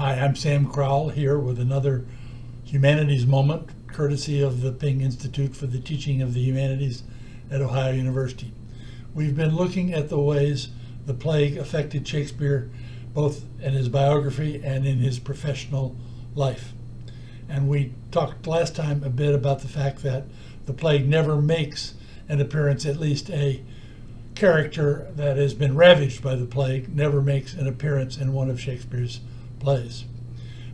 Hi, I'm Sam Crowl here with another Humanities moment, courtesy of the Ping Institute for the Teaching of the Humanities at Ohio University. We've been looking at the ways the plague affected Shakespeare, both in his biography and in his professional life. And we talked last time a bit about the fact that the plague never makes an appearance, at least a character that has been ravaged by the plague never makes an appearance in one of Shakespeare's plays.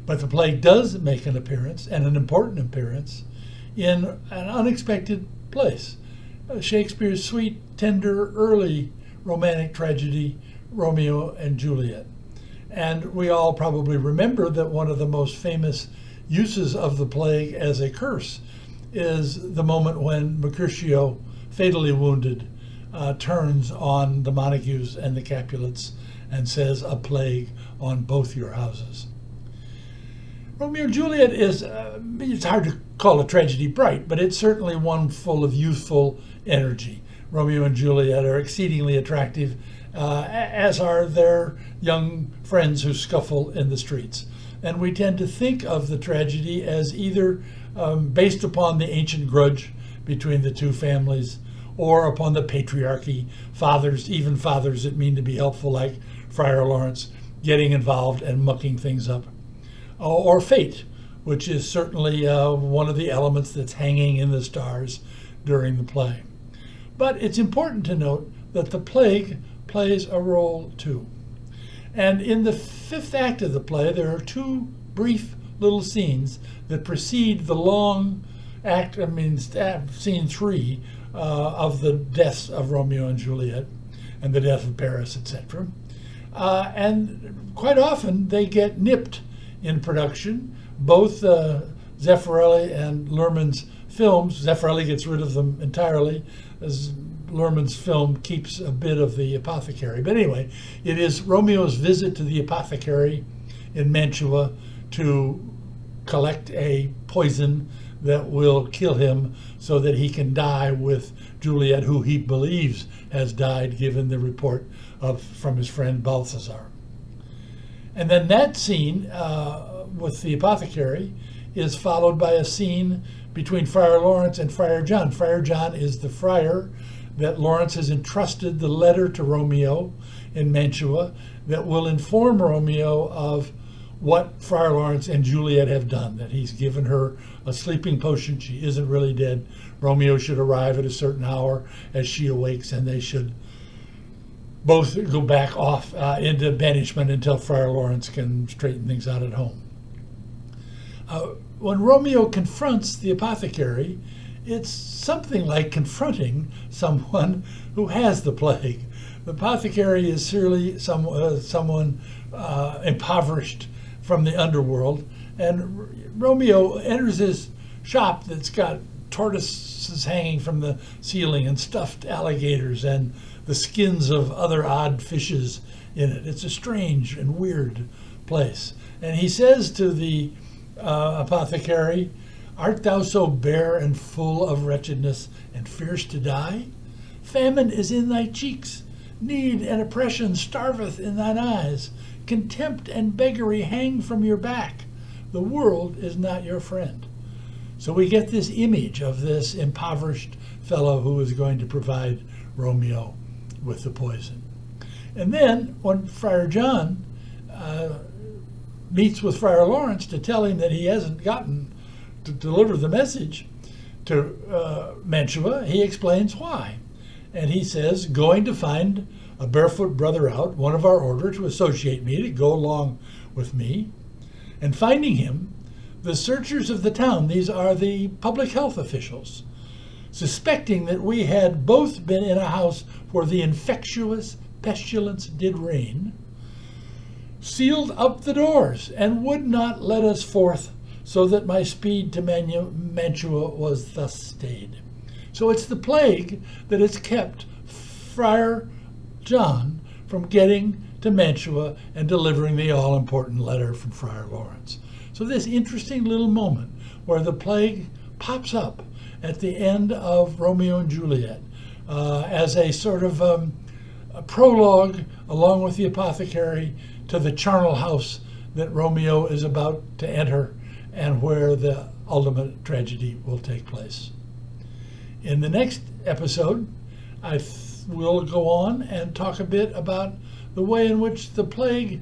But the plague does make an appearance, and an important appearance, in an unexpected place. Shakespeare's sweet, tender, early romantic tragedy, Romeo and Juliet. And we all probably remember that one of the most famous uses of the plague as a curse is the moment when Mercutio, fatally wounded, turns on the Montagues and the Capulets and says, "A plague on both your houses." Romeo and Juliet is, it's hard to call a tragedy bright, but it's certainly one full of youthful energy. Romeo and Juliet are exceedingly attractive, as are their young friends who scuffle in the streets. And we tend to think of the tragedy as either based upon the ancient grudge between the two families, or upon the patriarchy, fathers, even fathers that mean to be helpful, like Friar Lawrence, getting involved and mucking things up. Or fate, which is certainly one of the elements that's hanging in the stars during the play. But it's important to note that the plague plays a role too. And in the fifth act of the play, there are two brief little scenes that precede the long act, scene 3 of the deaths of Romeo and Juliet and the death of Paris, etc. And quite often they get nipped in production. Both Zeffirelli and Luhrmann's films, Zeffirelli gets rid of them entirely, as Luhrmann's film keeps a bit of the apothecary. But anyway, it is Romeo's visit to the apothecary in Mantua to collect a poison that will kill him so that he can die with Juliet, who he believes has died, given the report from his friend Balthazar. And then that scene with the apothecary is followed by a scene between Friar Lawrence and Friar John. Friar John is the friar that Lawrence has entrusted the letter to Romeo in Mantua that will inform Romeo of what Friar Lawrence and Juliet have done, that he's given her a sleeping potion. She isn't really dead. Romeo should arrive at a certain hour as she awakes, and they should both go back off into banishment until Friar Lawrence can straighten things out at home. When Romeo confronts the apothecary, it's something like confronting someone who has the plague. The apothecary is surely someone impoverished from the underworld, and Romeo enters his shop that's got tortoises hanging from the ceiling and stuffed alligators and the skins of other odd fishes in it. It's a strange and weird place. And he says to the apothecary, "Art thou so bare and full of wretchedness and fearest to die? Famine is in thy cheeks, need and oppression starveth in thine eyes, contempt and beggary hang from your back. The world is not your friend." So we get this image of this impoverished fellow who is going to provide Romeo with the poison. And then when Friar John meets with Friar Lawrence to tell him that he hasn't gotten to deliver the message to Mantua, he explains why. And he says, "Going to find a barefoot brother out, one of our order, to associate me, to go along with me. And finding him, the searchers of the town," these are the public health officials, "suspecting that we had both been in a house where the infectious pestilence did reign, sealed up the doors and would not let us forth, so that my speed to Mantua was thus stayed." So it's the plague that has kept Friar John from getting to Mantua and delivering the all-important letter from Friar Lawrence. So this interesting little moment where the plague pops up at the end of Romeo and Juliet as a sort of a prologue, along with the apothecary, to the charnel house that Romeo is about to enter and where the ultimate tragedy will take place. In the next episode, I will go on and talk a bit about the way in which the plague,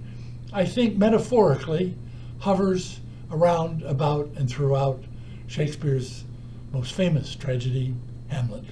I think metaphorically, hovers around, about, and throughout Shakespeare's most famous tragedy, Hamlet.